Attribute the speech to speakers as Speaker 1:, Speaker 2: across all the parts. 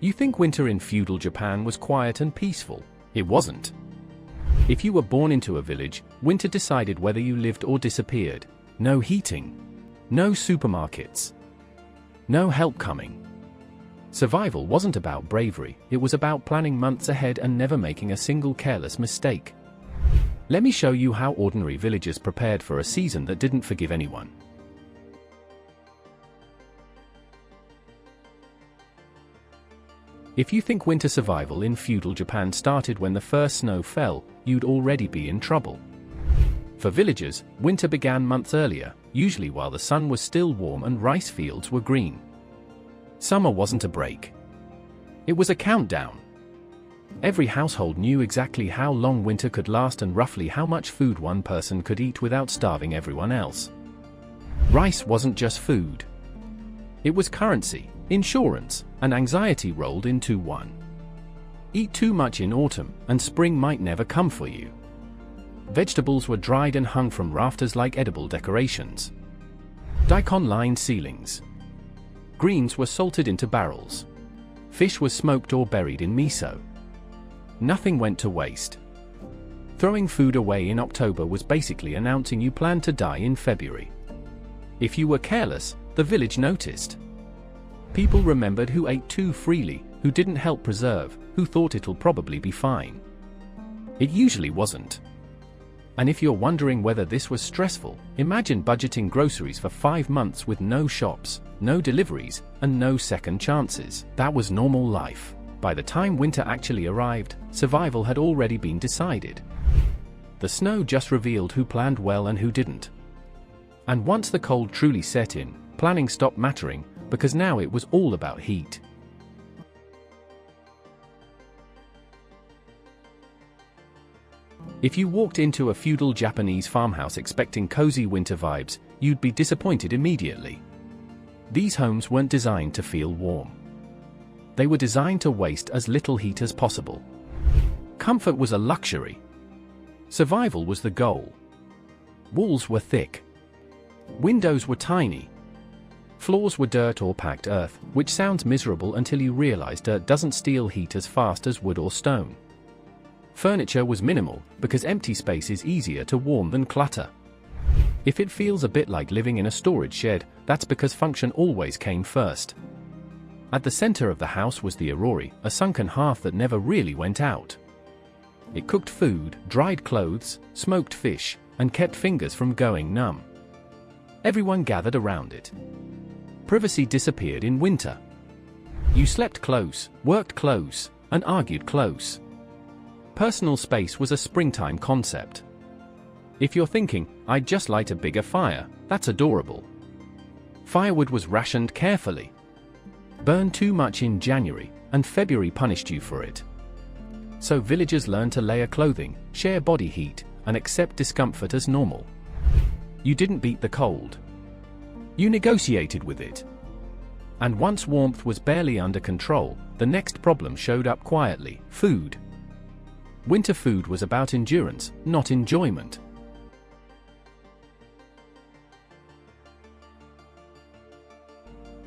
Speaker 1: You think winter in feudal Japan was quiet and peaceful? It wasn't. If you were born into a village, winter decided whether you lived or disappeared. No heating. No supermarkets. No help coming. Survival wasn't about bravery, it was about planning months ahead and never making a single careless mistake. Let me show you how ordinary villagers prepared for a season that didn't forgive anyone. If you think winter survival in feudal Japan started when the first snow fell, you'd already be in trouble. For villagers, winter began months earlier, usually while the sun was still warm and rice fields were green. Summer wasn't a break. It was a countdown. Every household knew exactly how long winter could last and roughly how much food one person could eat without starving everyone else. Rice wasn't just food. It was currency, insurance, and anxiety rolled into one. Eat too much in autumn, and spring might never come for you. Vegetables were dried and hung from rafters like edible decorations. Daikon lined ceilings. Greens were salted into barrels. Fish was smoked or buried in miso. Nothing went to waste. Throwing food away in October was basically announcing you planned to die in February. If you were careless, the village noticed. People remembered who ate too freely, who didn't help preserve, who thought it'll probably be fine. It usually wasn't. And if you're wondering whether this was stressful, imagine budgeting groceries for 5 months with no shops, no deliveries, and no second chances. That was normal life. By the time winter actually arrived, survival had already been decided. The snow just revealed who planned well and who didn't. And once the cold truly set in, planning stopped mattering, because now it was all about heat. If you walked into a feudal Japanese farmhouse expecting cozy winter vibes, you'd be disappointed immediately. These homes weren't designed to feel warm. They were designed to waste as little heat as possible. Comfort was a luxury. Survival was the goal. Walls were thick. Windows were tiny. Floors were dirt or packed earth, which sounds miserable until you realize dirt doesn't steal heat as fast as wood or stone. Furniture was minimal, because empty space is easier to warm than clutter. If it feels a bit like living in a storage shed, that's because function always came first. At the center of the house was the orori, a sunken hearth that never really went out. It cooked food, dried clothes, smoked fish, and kept fingers from going numb. Everyone gathered around it. Privacy disappeared in winter. You slept close, worked close, and argued close. Personal space was a springtime concept. If you're thinking, I'd just light a bigger fire, that's adorable. Firewood was rationed carefully. Burn too much in January, and February punished you for it. So villagers learned to layer clothing, share body heat, and accept discomfort as normal. You didn't beat the cold. You negotiated with it. And once warmth was barely under control, the next problem showed up quietly: food. Winter food was about endurance, not enjoyment.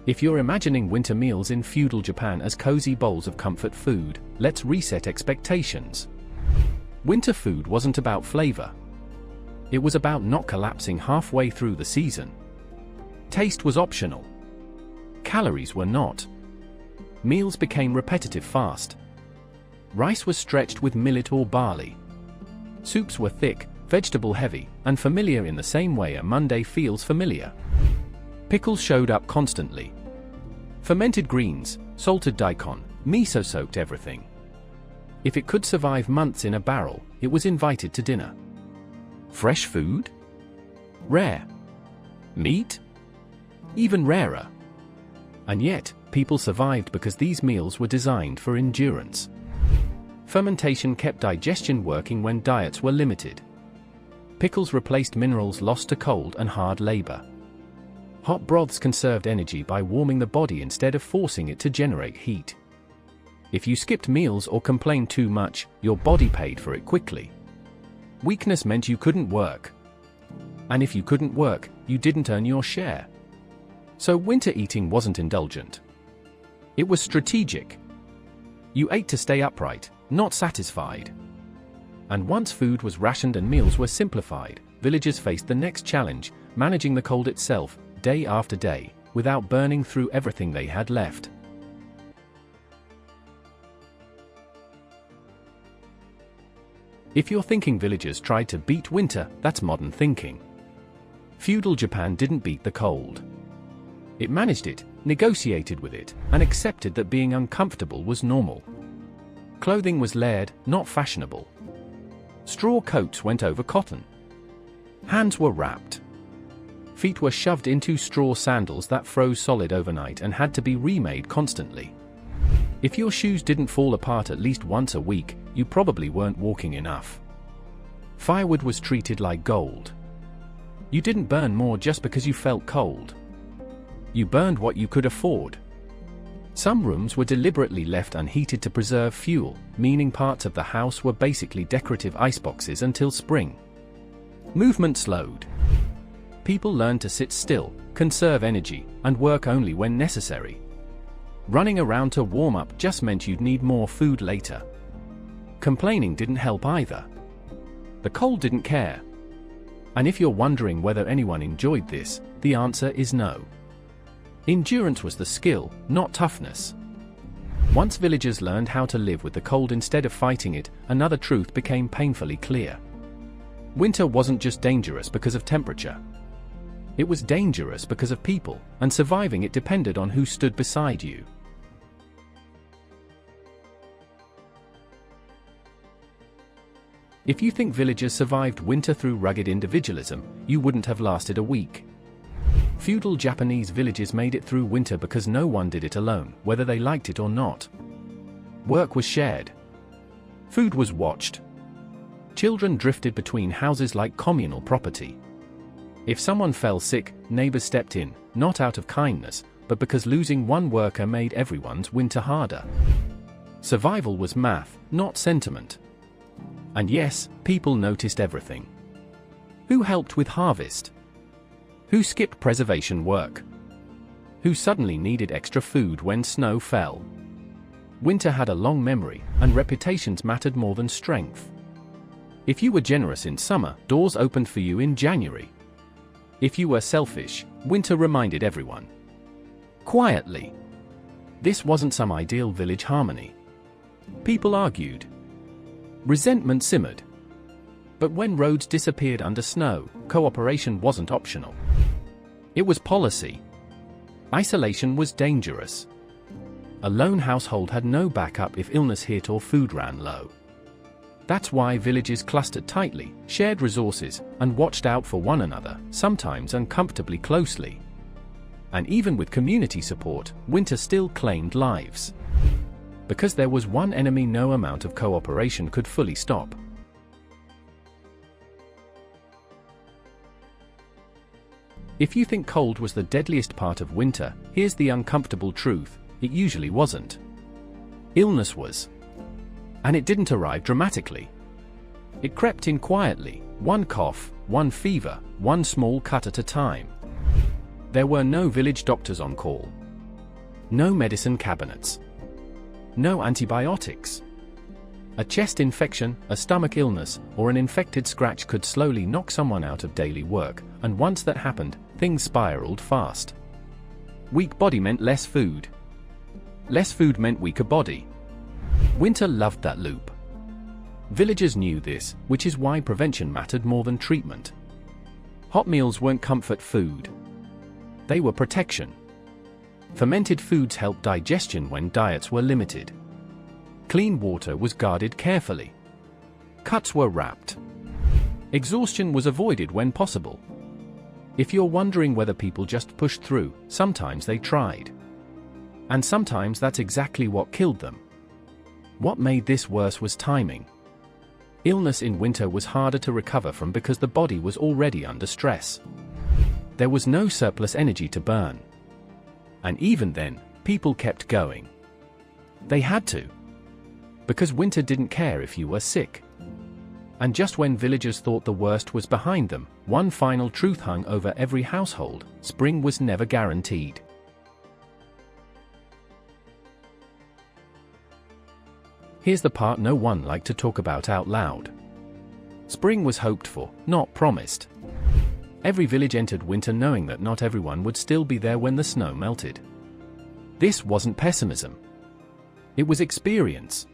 Speaker 1: If you're imagining winter meals in feudal Japan as cozy bowls of comfort food, let's reset expectations. Winter food wasn't about flavor. It was about not collapsing halfway through the season. Taste was optional. Calories were not. Meals became repetitive fast. Rice was stretched with millet or barley. Soups were thick, vegetable heavy, and familiar in the same way a Monday feels familiar. Pickles showed up constantly. Fermented greens, salted daikon, miso soaked everything. If it could survive months in a barrel, it was invited to dinner. Fresh food? Rare. Meat? Even rarer. And yet, people survived because these meals were designed for endurance. Fermentation kept digestion working when diets were limited. Pickles replaced minerals lost to cold and hard labor. Hot broths conserved energy by warming the body instead of forcing it to generate heat. If you skipped meals or complained too much, your body paid for it quickly. Weakness meant you couldn't work. And if you couldn't work, you didn't earn your share. So winter eating wasn't indulgent. It was strategic. You ate to stay upright, not satisfied. And once food was rationed and meals were simplified, villagers faced the next challenge, managing the cold itself, day after day, without burning through everything they had left. If you're thinking villagers tried to beat winter, that's modern thinking. Feudal Japan didn't beat the cold. It managed it, negotiated with it, and accepted that being uncomfortable was normal. Clothing was layered, not fashionable. Straw coats went over cotton. Hands were wrapped. Feet were shoved into straw sandals that froze solid overnight and had to be remade constantly. If your shoes didn't fall apart at least once a week, you probably weren't walking enough. Firewood was treated like gold. You didn't burn more just because you felt cold. You burned what you could afford. Some rooms were deliberately left unheated to preserve fuel, meaning parts of the house were basically decorative iceboxes until spring. Movement slowed. People learned to sit still, conserve energy, and work only when necessary. Running around to warm up just meant you'd need more food later. Complaining didn't help either. The cold didn't care. And if you're wondering whether anyone enjoyed this, the answer is no. Endurance was the skill, not toughness. Once villagers learned how to live with the cold instead of fighting it, another truth became painfully clear. Winter wasn't just dangerous because of temperature. It was dangerous because of people, and surviving it depended on who stood beside you. If you think villagers survived winter through rugged individualism, you wouldn't have lasted a week. Feudal Japanese villages made it through winter because no one did it alone, whether they liked it or not. Work was shared. Food was watched. Children drifted between houses like communal property. If someone fell sick, neighbors stepped in, not out of kindness, but because losing one worker made everyone's winter harder. Survival was math, not sentiment. And yes, people noticed everything. Who helped with harvest? Who skipped preservation work? Who suddenly needed extra food when snow fell? Winter had a long memory, and reputations mattered more than strength. If you were generous in summer, doors opened for you in January. If you were selfish, winter reminded everyone. Quietly. This wasn't some ideal village harmony. People argued. Resentment simmered. But when roads disappeared under snow, cooperation wasn't optional. It was policy. Isolation was dangerous. A lone household had no backup if illness hit or food ran low. That's why villages clustered tightly, shared resources, and watched out for one another, sometimes uncomfortably closely. And even with community support, winter still claimed lives. Because there was one enemy no amount of cooperation could fully stop. If you think cold was the deadliest part of winter, here's the uncomfortable truth: it usually wasn't. Illness was. And it didn't arrive dramatically. It crept in quietly, one cough, one fever, one small cut at a time. There were no village doctors on call. No medicine cabinets. No antibiotics. A chest infection, a stomach illness, or an infected scratch could slowly knock someone out of daily work, and once that happened, things spiraled fast. Weak body meant less food. Less food meant weaker body. Winter loved that loop. Villagers knew this, which is why prevention mattered more than treatment. Hot meals weren't comfort food. They were protection. Fermented foods helped digestion when diets were limited. Clean water was guarded carefully. Cuts were wrapped. Exhaustion was avoided when possible. If you're wondering whether people just pushed through, sometimes they tried. And sometimes that's exactly what killed them. What made this worse was timing. Illness in winter was harder to recover from because the body was already under stress. There was no surplus energy to burn. And even then, people kept going. They had to. Because winter didn't care if you were sick. And just when villagers thought the worst was behind them, one final truth hung over every household: spring was never guaranteed. Here's the part no one liked to talk about out loud. Spring was hoped for, not promised. Every village entered winter knowing that not everyone would still be there when the snow melted. This wasn't pessimism. It was experience.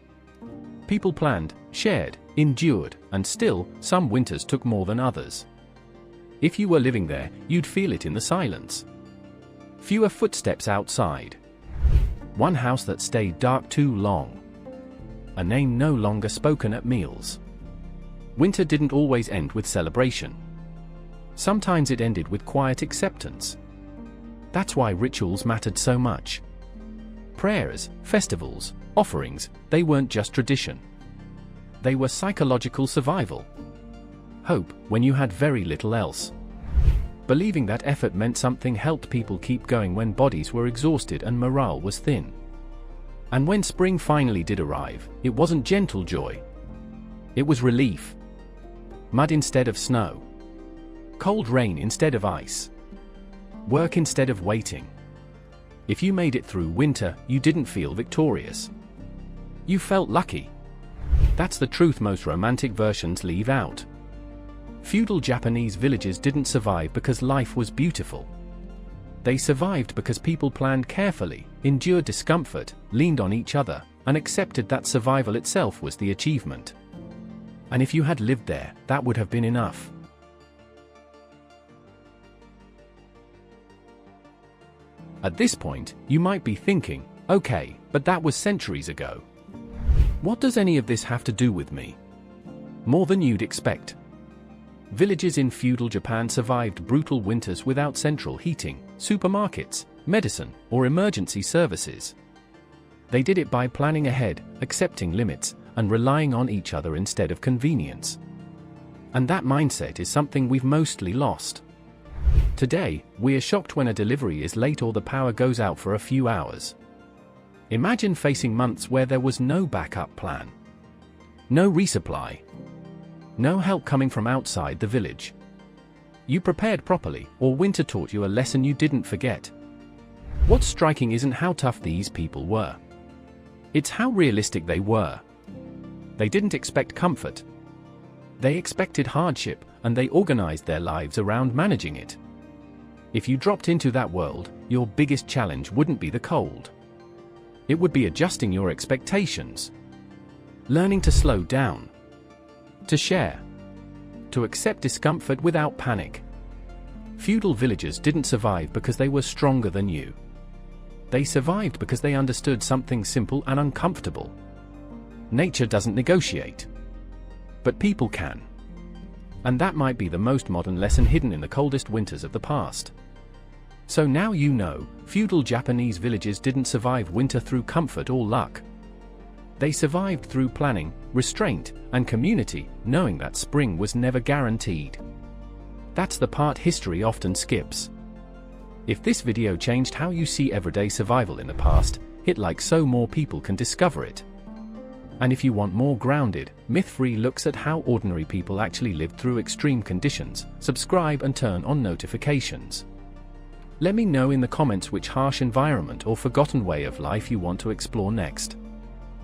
Speaker 1: People planned, shared, endured, and still, some winters took more than others. If you were living there, you'd feel it in the silence. Fewer footsteps outside. One house that stayed dark too long. A name no longer spoken at meals. Winter didn't always end with celebration. Sometimes it ended with quiet acceptance. That's why rituals mattered so much. Prayers, festivals, offerings, they weren't just tradition. They were psychological survival. Hope, when you had very little else. Believing that effort meant something helped people keep going when bodies were exhausted and morale was thin. And when spring finally did arrive, it wasn't gentle joy. It was relief. Mud instead of snow. Cold rain instead of ice. Work instead of waiting. If you made it through winter, you didn't feel victorious. You felt lucky. That's the truth most romantic versions leave out. Feudal Japanese villages didn't survive because life was beautiful. They survived because people planned carefully, endured discomfort, leaned on each other, and accepted that survival itself was the achievement. And if you had lived there, that would have been enough. At this point, you might be thinking, okay, but that was centuries ago. What does any of this have to do with me? More than you'd expect. Villages in feudal Japan survived brutal winters without central heating, supermarkets, medicine, or emergency services. They did it by planning ahead, accepting limits, and relying on each other instead of convenience. And that mindset is something we've mostly lost. Today, we are shocked when a delivery is late or the power goes out for a few hours. Imagine facing months where there was no backup plan. No resupply. No help coming from outside the village. You prepared properly, or winter taught you a lesson you didn't forget. What's striking isn't how tough these people were. It's how realistic they were. They didn't expect comfort. They expected hardship, and they organized their lives around managing it. If you dropped into that world, your biggest challenge wouldn't be the cold. It would be adjusting your expectations. Learning to slow down. To share. To accept discomfort without panic. Feudal villagers didn't survive because they were stronger than you. They survived because they understood something simple and uncomfortable. Nature doesn't negotiate. But people can. And that might be the most modern lesson hidden in the coldest winters of the past. So now you know, feudal Japanese villages didn't survive winter through comfort or luck. They survived through planning, restraint, and community, knowing that spring was never guaranteed. That's the part history often skips. If this video changed how you see everyday survival in the past, hit like so more people can discover it. And if you want more grounded, myth-free looks at how ordinary people actually lived through extreme conditions, subscribe and turn on notifications. Let me know in the comments which harsh environment or forgotten way of life you want to explore next.